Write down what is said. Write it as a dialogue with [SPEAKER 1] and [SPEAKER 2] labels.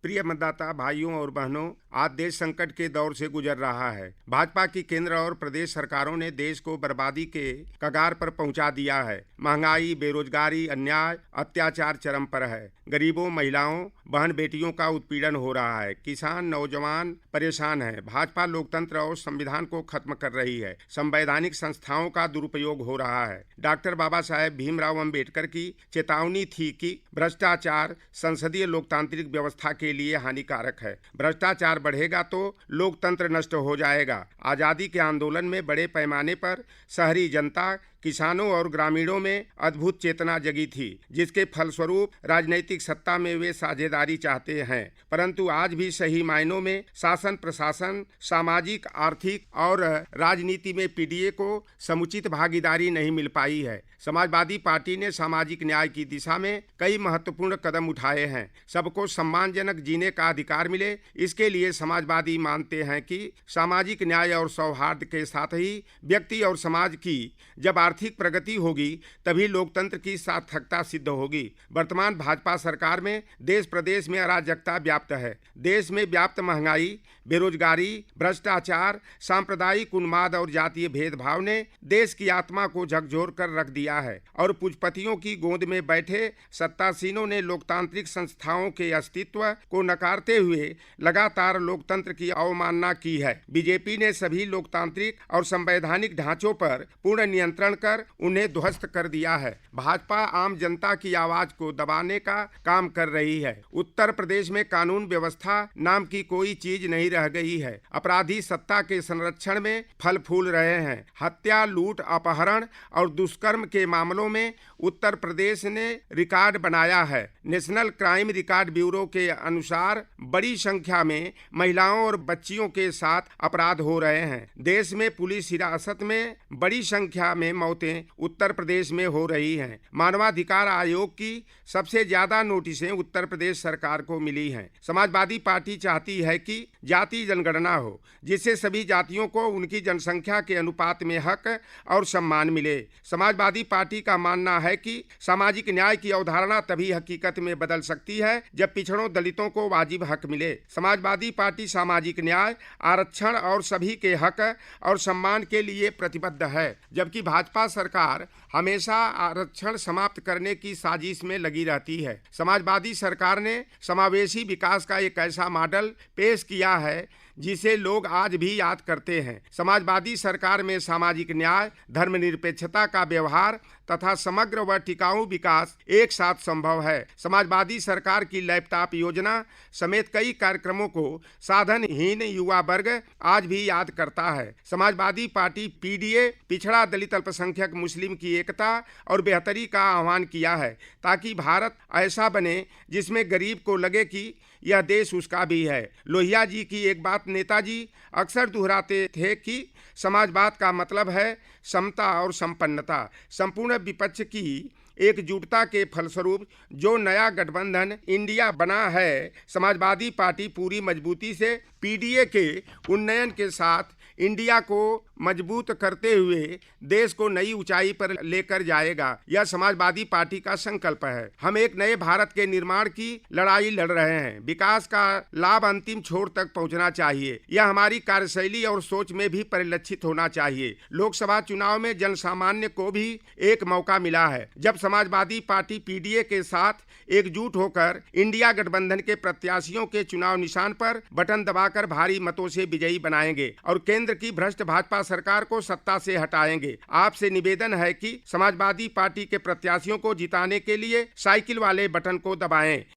[SPEAKER 1] प्रिय मतदाता भाइयों और बहनों, आज देश संकट के दौर से गुजर रहा है। भाजपा की केंद्र और प्रदेश सरकारों ने देश को बर्बादी के कगार पर पहुंचा दिया है। महंगाई, बेरोजगारी, अन्याय, अत्याचार चरम पर है। गरीबों, महिलाओं, बहन बेटियों का उत्पीड़न हो रहा है। किसान, नौजवान परेशान हैं। भाजपा लोकतंत्र और संविधान को खत्म कर रही है। संवैधानिक संस्थाओं का दुरुपयोग हो रहा है। डॉक्टर बाबा साहेब भीमराव अंबेडकर की चेतावनी थी कि भ्रष्टाचार संसदीय लोकतांत्रिक व्यवस्था के लिए हानिकारक है। भ्रष्टाचार बढ़ेगा तो लोकतंत्र नष्ट हो जाएगा। आजादी के आंदोलन में बड़े पैमाने पर शहरी जनता, किसानों और ग्रामीणों में अद्भुत चेतना जगी थी, जिसके फलस्वरूप राजनीतिक सत्ता में वे साझेदारी चाहते हैं। परंतु आज भी सही मायनों में शासन प्रशासन, सामाजिक, आर्थिक और राजनीति में पीडीए को समुचित भागीदारी नहीं मिल पाई है। समाजवादी पार्टी ने सामाजिक न्याय की दिशा में कई महत्वपूर्ण कदम उठाए हैं। सबको सम्मानजनक जीने का अधिकार मिले, इसके लिए समाजवादी मानते हैं कि सामाजिक न्याय और सौहार्द के साथ ही व्यक्ति और समाज की जब आर्थिक प्रगति होगी तभी लोकतंत्र की सार्थकता सिद्ध होगी। वर्तमान भाजपा सरकार में देश प्रदेश में अराजकता व्याप्त है। देश में व्याप्त महंगाई, बेरोजगारी, भ्रष्टाचार, सांप्रदायिक उन्माद और जातीय भेदभाव ने देश की आत्मा को झकझोर कर रख दिया है और पूंजीपतियों की गोद में बैठे सत्तासीनों ने लोकतांत्रिक संस्थाओं के अस्तित्व को नकारते हुए लगातार लोकतंत्र की अवमानना की है। बीजेपी ने सभी लोकतांत्रिक और संवैधानिक ढांचों पर पूर्ण नियंत्रण कर उन्हें ध्वस्त कर दिया है। भाजपा आम जनता की आवाज को दबाने का काम कर रही है। उत्तर प्रदेश में कानून व्यवस्था नाम की कोई चीज नहीं रह गई है। अपराधी सत्ता के संरक्षण में फल फूल रहे हैं। हत्या, लूट, अपहरण और दुष्कर्म के मामलों में उत्तर प्रदेश ने रिकॉर्ड बनाया है। नेशनल क्राइम रिकॉर्ड ब्यूरो के अनुसार बड़ी संख्या में महिलाओं और बच्चियों के साथ अपराध हो रहे हैं। देश में पुलिस हिरासत में बड़ी संख्या में मौतें उत्तर प्रदेश में हो रही हैं। मानवाधिकार आयोग की सबसे ज्यादा नोटिसें उत्तर प्रदेश सरकार को मिली हैं। समाजवादी पार्टी चाहती है कि जाति जनगणना हो, जिससे सभी जातियों को उनकी जनसंख्या के अनुपात में हक और सम्मान मिले। समाजवादी पार्टी का मानना है कि सामाजिक न्याय की अवधारणा तभी हकीकत में बदल सकती है जब पिछड़ों, दलितों को वाजिब हक मिले। समाजवादी पार्टी सामाजिक न्याय, आरक्षण और सभी के हक और सम्मान के लिए प्रतिबद्ध है, जबकि भाजपा सरकार हमेशा आरक्षण समाप्त करने की साजिश में लगी रहती है। समाजवादी सरकार ने समावेशी विकास का एक ऐसा मॉडल पेश किया है जिसे लोग आज भी याद करते हैं। समाजवादी सरकार में सामाजिक न्याय, धर्मनिरपेक्षता का व्यवहार तथा समग्र व टिकाऊ विकास एक साथ संभव है। समाजवादी सरकार की लैपटॉप योजना समेत कई कार्यक्रमों को साधनहीन युवा वर्ग आज भी याद करता है। समाजवादी पार्टी पीडीए पिछड़ा, दलित, अल्पसंख्यक, मुस्लिम की एकता और बेहतरी का आह्वान किया है, ताकि भारत ऐसा बने जिसमें गरीब को लगे कि यह देश उसका भी है। लोहिया जी की एक बात नेताजी अक्सर दोहराते थे कि समाजवाद का मतलब है समता और संपन्नता। संपूर्ण विपक्ष की एकजुटता के फलस्वरूप जो नया गठबंधन इंडिया बना है, समाजवादी पार्टी पूरी मजबूती से पीडीए के उन्नयन के साथ इंडिया को मजबूत करते हुए देश को नई ऊंचाई पर लेकर जाएगा। यह समाजवादी पार्टी का संकल्प है। हम एक नए भारत के निर्माण की लड़ाई लड़ रहे हैं। विकास का लाभ अंतिम छोर तक पहुंचना चाहिए। यह हमारी कार्यशैली और सोच में भी परिलक्षित होना चाहिए। लोकसभा चुनाव में जनसामान्य को भी एक मौका मिला है, जब समाजवादी पार्टी पीडीए के साथ एकजुट होकर इंडिया गठबंधन के प्रत्याशियों के चुनाव निशान पर बटन दबाकर भारी मतों से विजयी बनाएंगे और केंद्र की भ्रष्ट भाजपा सरकार को सत्ता से हटाएंगे। आपसे निवेदन है कि समाजवादी पार्टी के प्रत्याशियों को जिताने के लिए साइकिल वाले बटन को दबाएं।